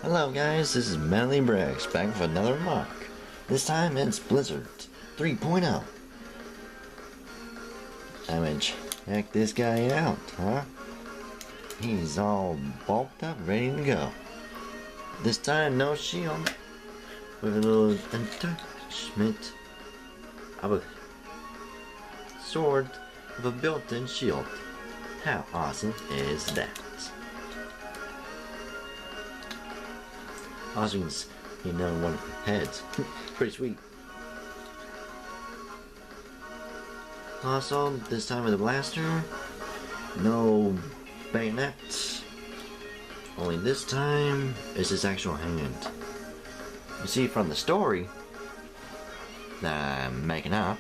Hello guys, this is MetaLibraX back with another mark. This time it's Blizzard 3.0. I'm gonna check this guy out, huh? He's all bulked up, ready to go. This time no shield, with a little attachment of a sword with a built-in shield. How awesome is that? Also, you know, one of the heads. Pretty sweet. Also, this time with a blaster, no bayonet. Only this time is his actual hand. You see from the story that I'm making up,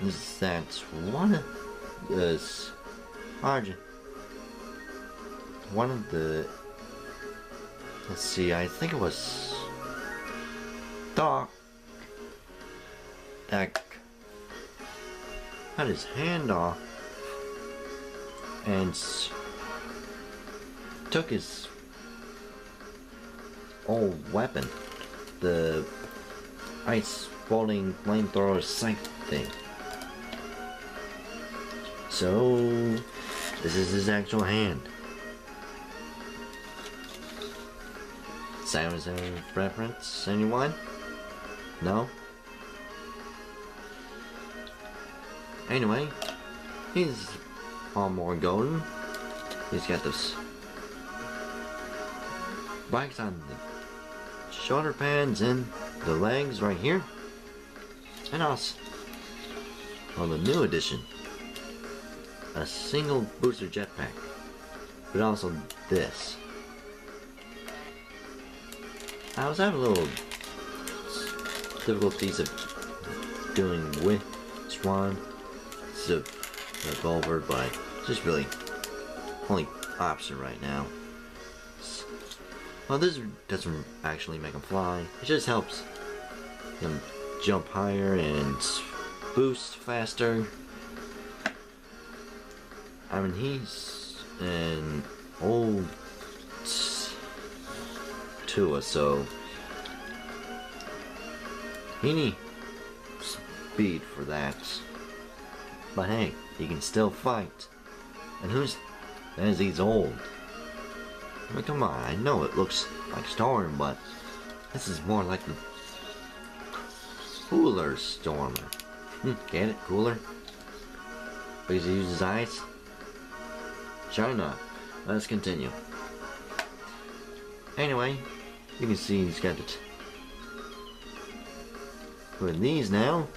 is that one of the let's see, I think it was Thok that cut his hand off and took his old weapon, the ice floating flamethrower sight thing. So this is his actual hand. Sounds of reference? Anyone? No? Anyway, he's all more golden. He's got those spikes on the shoulder pads and the legs right here. And also, on the new edition, a single booster jetpack. But also this. I was having a little difficulties of doing which one is a revolver, but just really only option right now. Well, this doesn't actually make him fly. It just helps him jump higher and boost faster. I mean, he's an old to us, so he needs speed for that. But hey, he can still fight. And who's as he's old? I mean, come on, I know it looks like Storm, but this is more like the cooler Stormer. Get it? Cooler? Because he uses ice? Sure enough. Let's continue. Anyway, you can see he's got it. With these now,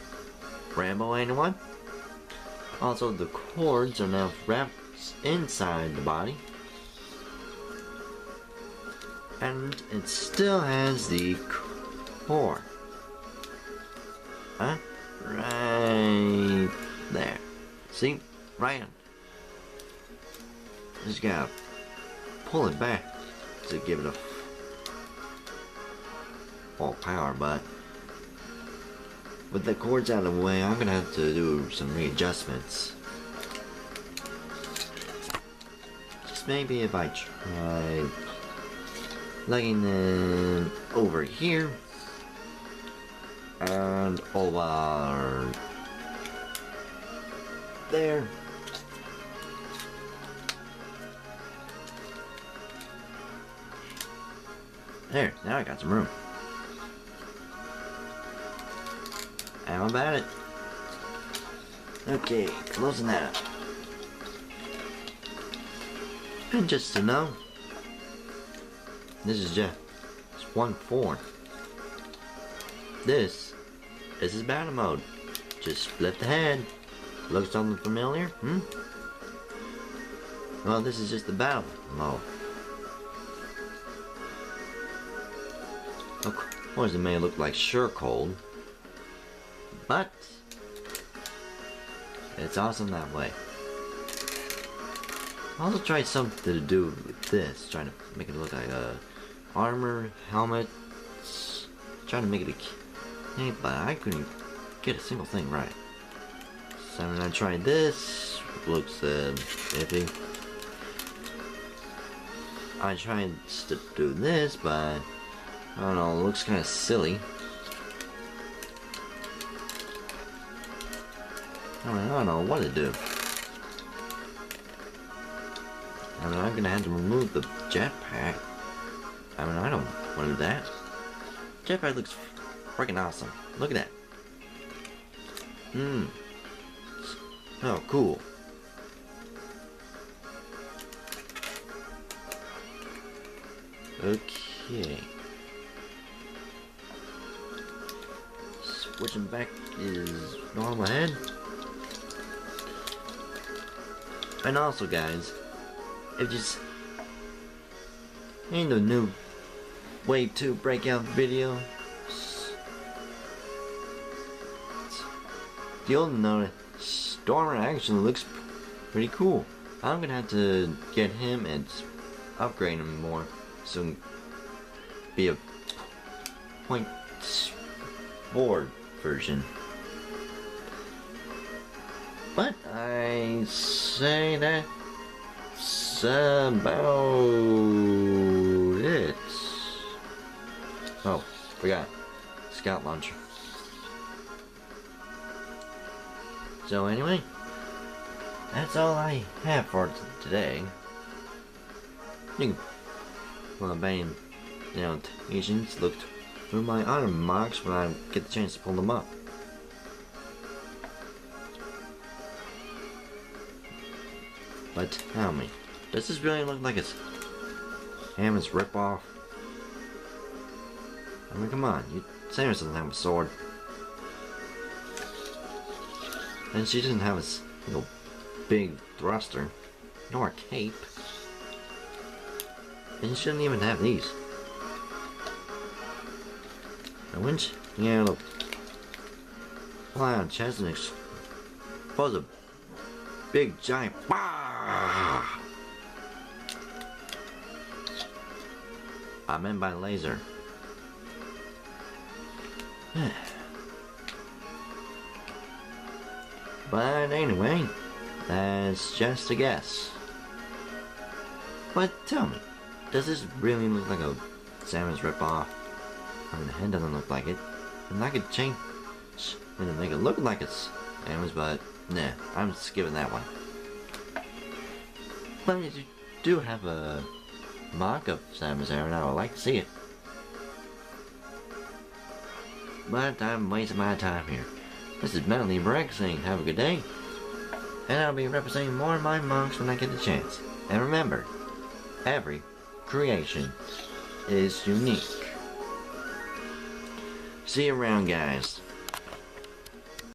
Rambo anyone? Also, the cords are now wrapped inside the body, and it still has the core. Huh? Right there. See? Right. Just gotta pull it back to give it a full power, but with the cords out of the way, I'm gonna have to do some readjustments. Just maybe if I try legging them over here and over there. There, now I got some room. How about it? Okay, closing that up. And just to know, this is just 1/4. This is his battle mode. Just flip the head. Looks something familiar? Well, this is just the battle mode. Of course, it may look like sure cold, but it's awesome that way. I also tried something to do with this, trying to make it look like a armor, helmet, trying to make it a but I couldn't get a single thing right. So when I tried this, it looks iffy. I tried to do this, but I don't know, it looks kind of silly. I don't know what to do. I mean, I'm gonna have to remove the jetpack. I mean, I don't want to do that. Jetpack looks freaking awesome. Look at that. Oh, cool. Okay. Switching back is normal head. And also, guys, if you ain't the new Wave 2 breakout video, you'll know Stormer actually looks pretty cool. I'm gonna have to get him and upgrade him more so be a .4 version. But I say that's about it. Oh, forgot. Scout launcher. So anyway, that's all I have for today. You can, well, bang, agents looked through my honor marks when I get the chance to pull them up. But tell me, does this really look like it's Hammond's ripoff? I mean, come on, Samus doesn't have a sword. And she doesn't have a big thruster, nor a cape. And she shouldn't even have these. And when she, look, fly on chest and expose a big giant. I meant by laser. But anyway, that's just a guess. But tell me, does this really look like a Samus ripoff? I mean, the head doesn't look like it. And I could change and make it look like it's Samus, but nah, I'm skipping that one. But if you do have a mock of Samus Aran, I would like to see it. But I'm wasting my time here. This is MetaLibraX saying have a good day. And I'll be representing more of my mocks when I get the chance. And remember, every creation is unique. See you around, guys.